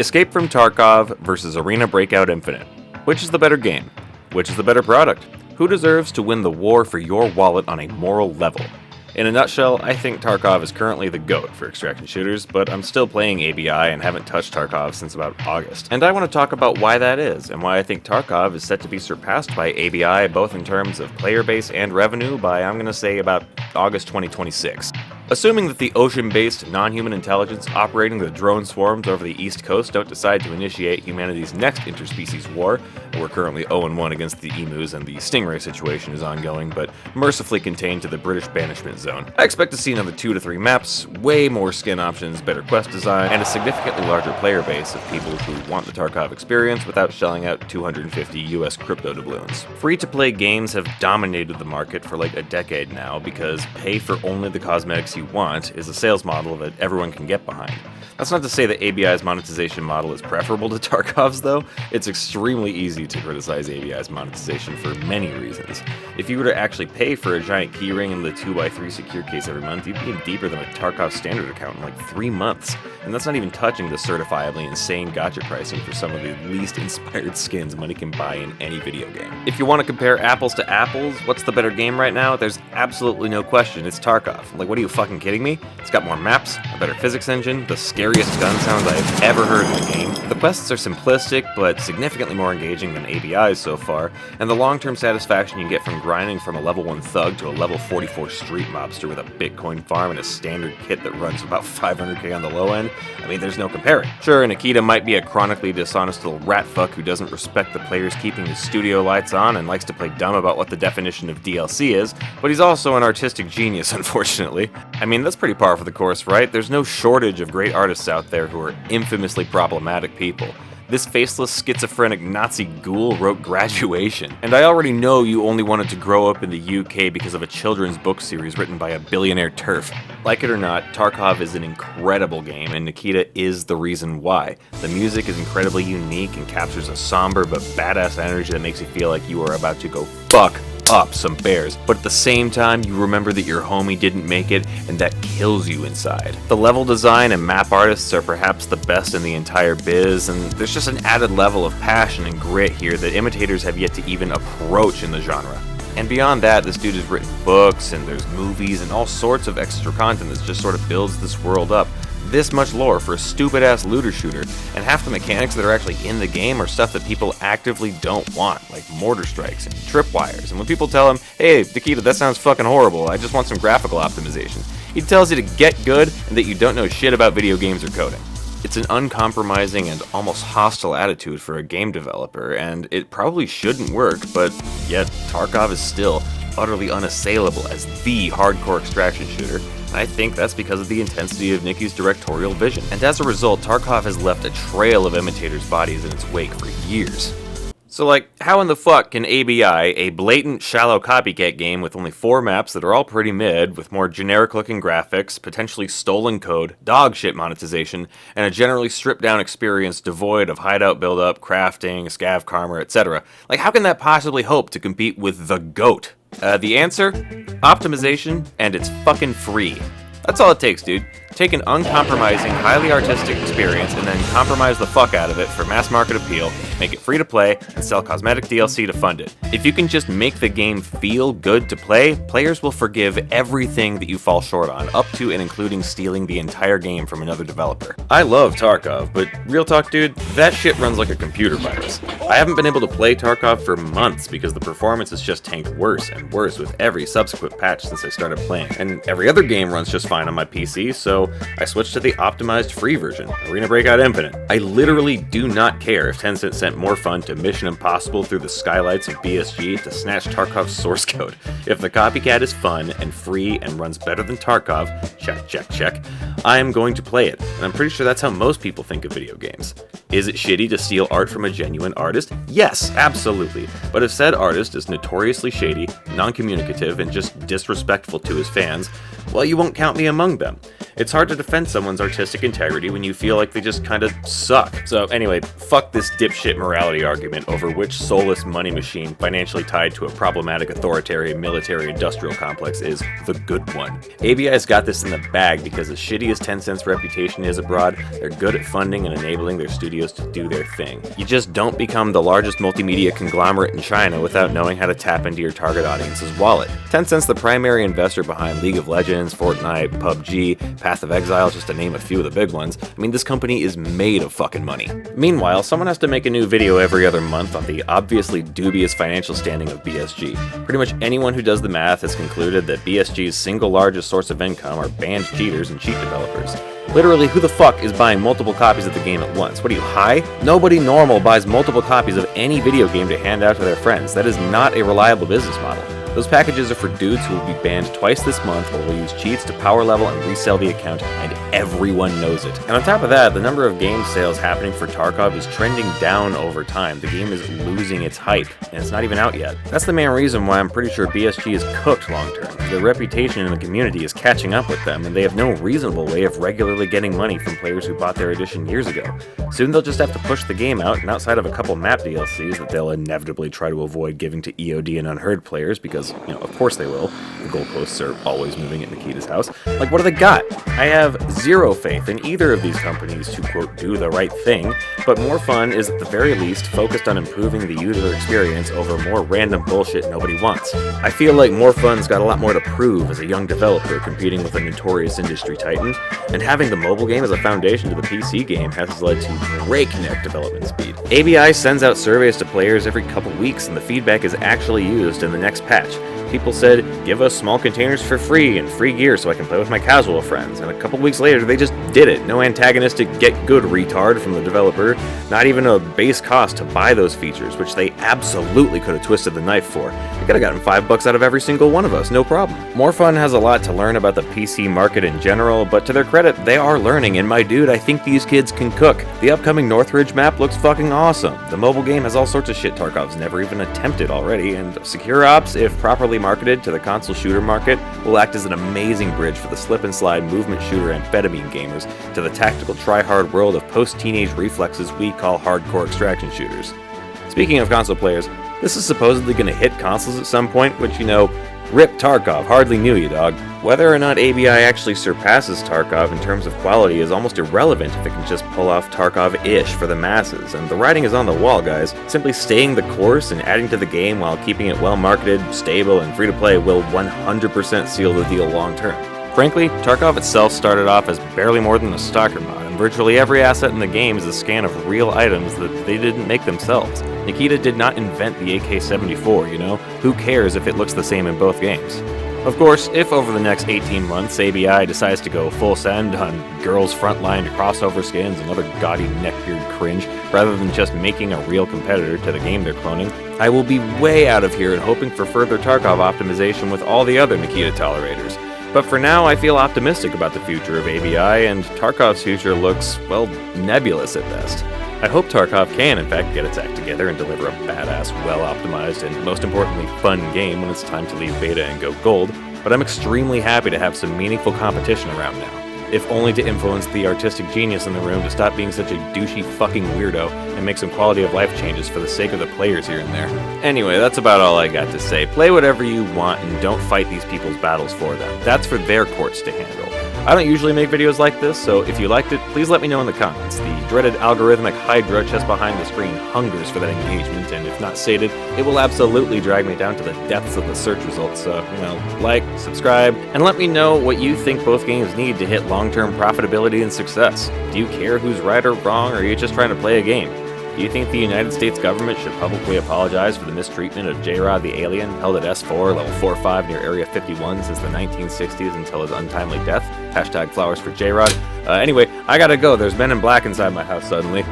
Escape from Tarkov versus Arena Breakout Infinite. Which is the better game? Which is the better product? Who deserves to win the war for your wallet on a moral level? In a nutshell, I think Tarkov is currently the GOAT for extraction shooters, but I'm still playing ABI and haven't touched Tarkov since about August. And I want to talk about why that is, and why I think Tarkov is set to be surpassed by ABI both in terms of player base and revenue by, I'm going to say, about August 2026. Assuming that the ocean-based, non-human intelligence operating the drone swarms over the East Coast don't decide to initiate humanity's next interspecies war, we're currently 0-1 against the emus and the stingray situation is ongoing, but mercifully contained to the British banishment zone. I expect to see another 2 to 3 maps, way more skin options, better quest design, and a significantly larger player base of people who want the Tarkov experience without shelling out 250 US crypto doubloons. Free-to-play games have dominated the market for like a decade now because pay for only the cosmetics you want is a sales model that everyone can get behind. That's not to say that ABI's monetization model is preferable to Tarkov's though. It's extremely easy to criticize ABI's monetization for many reasons. If you were to actually pay for a giant keyring in the 2x3 secure case every month, you'd be in deeper than a Tarkov standard account in like 3 months. And that's not even touching the certifiably insane gacha pricing for some of the least inspired skins money can buy in any video game. If you want to compare apples to apples, what's the better game right now? There's absolutely no question, it's Tarkov. Like, what are you fucking kidding me? It's got more maps, a better physics engine, the scariest gun sounds I've ever heard in a game. The quests are simplistic, but significantly more engaging than ABI's so far, and the long-term satisfaction you get from grinding from a level 1 thug to a level 44 street mobster with a Bitcoin farm and a standard kit that runs about 500k on the low end, I mean, there's no comparing. Sure, Nikita might be a chronically dishonest little rat fuck who doesn't respect the players keeping his studio lights on and likes to play dumb about what the definition of DLC is, but he's also an artistic genius, unfortunately. I mean, that's pretty par for the course, right? There's no shortage of great artists out there who are infamously problematic people. This faceless, schizophrenic Nazi ghoul wrote Graduation. And I already know you only wanted to grow up in the UK because of a children's book series written by a billionaire TERF. Like it or not, Tarkov is an incredible game, and Nikita is the reason why. The music is incredibly unique and captures a somber but badass energy that makes you feel like you are about to go fuck up some bears, but at the same time you remember that your homie didn't make it and that kills you inside. The level design and map artists are perhaps the best in the entire biz, and there's just an added level of passion and grit here that imitators have yet to even approach in the genre. And beyond that, this dude has written books and there's movies and all sorts of extra content that just sort of builds this world up. This much lore for a stupid-ass looter shooter, and half the mechanics that are actually in the game are stuff that people actively don't want, like mortar strikes and tripwires. And when people tell him, hey, Nikita, that sounds fucking horrible, I just want some graphical optimization, he tells you to get good and that you don't know shit about video games or coding. It's an uncompromising and almost hostile attitude for a game developer, and it probably shouldn't work, but yet Tarkov is still utterly unassailable as the hardcore extraction shooter. I think that's because of the intensity of Nicky's directorial vision. And as a result, Tarkov has left a trail of imitators' bodies in its wake for years. So like, how in the fuck can ABI, a blatant, shallow copycat game with only 4 maps that are all pretty mid, with more generic-looking graphics, potentially stolen code, dog shit monetization, and a generally stripped-down experience devoid of hideout build-up, crafting, scav karma, etc. Like, how can that possibly hope to compete with the GOAT? The answer? Optimization, and it's fucking free. That's all it takes, dude. Take an uncompromising, highly artistic experience and then compromise the fuck out of it for mass market appeal, make it free to play, and sell cosmetic DLC to fund it. If you can just make the game feel good to play, players will forgive everything that you fall short on, up to and including stealing the entire game from another developer. I love Tarkov, but real talk, dude, that shit runs like a computer virus. I haven't been able to play Tarkov for months because the performance has just tanked worse and worse with every subsequent patch since I started playing. And every other game runs just fine on my PC, so I switched to the optimized free version, Arena Breakout Infinite. I literally do not care if Tencent sent more fun to Mission Impossible through the skylights of BSG to snatch Tarkov's source code. If the copycat is fun and free and runs better than Tarkov, check, check, check, I am going to play it, and I'm pretty sure that's how most people think of video games. Is it shitty to steal art from a genuine artist? Yes, absolutely. But if said artist is notoriously shady, non-communicative, and just disrespectful to his fans, well, you won't count me among them. It's hard to defend someone's artistic integrity when you feel like they just kind of suck. So anyway, fuck this dipshit morality argument over which soulless money machine financially tied to a problematic authoritarian military-industrial complex is the good one. ABI's got this in the bag because as shitty as Tencent's reputation is abroad, they're good at funding and enabling their studios to do their thing. You just don't become the largest multimedia conglomerate in China without knowing how to tap into your target audience's wallet. Tencent's the primary investor behind League of Legends, Fortnite, PUBG, Path of Exile, just to name a few of the big ones. I mean, this company is made of fucking money. Meanwhile, someone has to make a new video every other month on the obviously dubious financial standing of BSG. Pretty much anyone who does the math has concluded that BSG's single largest source of income are banned cheaters and cheat developers. Literally, who the fuck is buying multiple copies of the game at once? What are you, high? Nobody normal buys multiple copies of any video game to hand out to their friends. That is not a reliable business model. Those packages are for dudes who will be banned twice this month or will use cheats to power level and resell the account, and everyone knows it. And on top of that, the number of game sales happening for Tarkov is trending down over time. The game is losing its hype, and it's not even out yet. That's the main reason why I'm pretty sure BSG is cooked long term. Their reputation in the community is catching up with them, and they have no reasonable way of regularly getting money from players who bought their edition years ago. Soon they'll just have to push the game out, and outside of a couple map DLCs that they'll inevitably try to avoid giving to EOD and Unheard players, because, of course they will. The goalposts are always moving at Nikita's house. Like, what do they got? I have zero faith in either of these companies to, quote, do the right thing, but More Fun is at the very least focused on improving the user experience over more random bullshit nobody wants. I feel like More Fun's got a lot more to prove as a young developer competing with a notorious industry titan, and having the mobile game as a foundation to the PC game has led to breakneck development speed. ABI sends out surveys to players every couple weeks, and the feedback is actually used in the next patch. People said, give us small containers for free and free gear so I can play with my casual friends, and a couple weeks later they just did it. No antagonistic get good retard from the developer, not even a base cost to buy those features, which they absolutely could have twisted the knife for. They could have gotten $5 out of every single one of us, no problem. More Fun has a lot to learn about the PC market in general, but to their credit, they are learning, and my dude, I think these kids can cook. The upcoming Northridge map looks fucking awesome. The mobile game has all sorts of shit Tarkov's never even attempted already, and Secure Ops, if properly marketed to the console shooter market, will act as an amazing bridge for the slip and slide movement shooter amphetamine gamers to the tactical try-hard world of post-teenage reflexes we call hardcore extraction shooters. Speaking of console players, this is supposedly going to hit consoles at some point, which, rip Tarkov, hardly knew you, dog. Whether or not ABI actually surpasses Tarkov in terms of quality is almost irrelevant if it can just pull off Tarkov-ish for the masses, and the writing is on the wall, guys. Simply staying the course and adding to the game while keeping it well-marketed, stable, and free-to-play will 100% seal the deal long-term. Frankly, Tarkov itself started off as barely more than a stalker mod, and virtually every asset in the game is a scan of real items that they didn't make themselves. Nikita did not invent the AK-74, Who cares if it looks the same in both games? Of course, if over the next 18 months ABI decides to go full send on girls' frontline crossover skins and other gaudy neckbeard cringe, rather than just making a real competitor to the game they're cloning, I will be way out of here and hoping for further Tarkov optimization with all the other Nikita tolerators. But for now, I feel optimistic about the future of ABI, and Tarkov's future looks, nebulous at best. I hope Tarkov can, in fact, get its act together and deliver a badass, well-optimized, and most importantly, fun game when it's time to leave beta and go gold, but I'm extremely happy to have some meaningful competition around now, if only to influence the artistic genius in the room to stop being such a douchey fucking weirdo and make some quality of life changes for the sake of the players here and there. Anyway, that's about all I got to say. Play whatever you want and don't fight these people's battles for them. That's for their courts to handle. I don't usually make videos like this, so if you liked it, please let me know in the comments. The dreaded algorithmic Hydra just behind the screen hungers for that engagement, and if not sated, it will absolutely drag me down to the depths of the search results, so, like, subscribe, and let me know what you think both games need to hit long-term profitability and success. Do you care who's right or wrong, or are you just trying to play a game? Do you think the United States government should publicly apologize for the mistreatment of J-Rod the alien, held at S4, level 4-5 near Area 51 since the 1960s until his untimely death? #flowers for J-Rod. Anyway, I gotta go. There's Men in Black inside my house suddenly.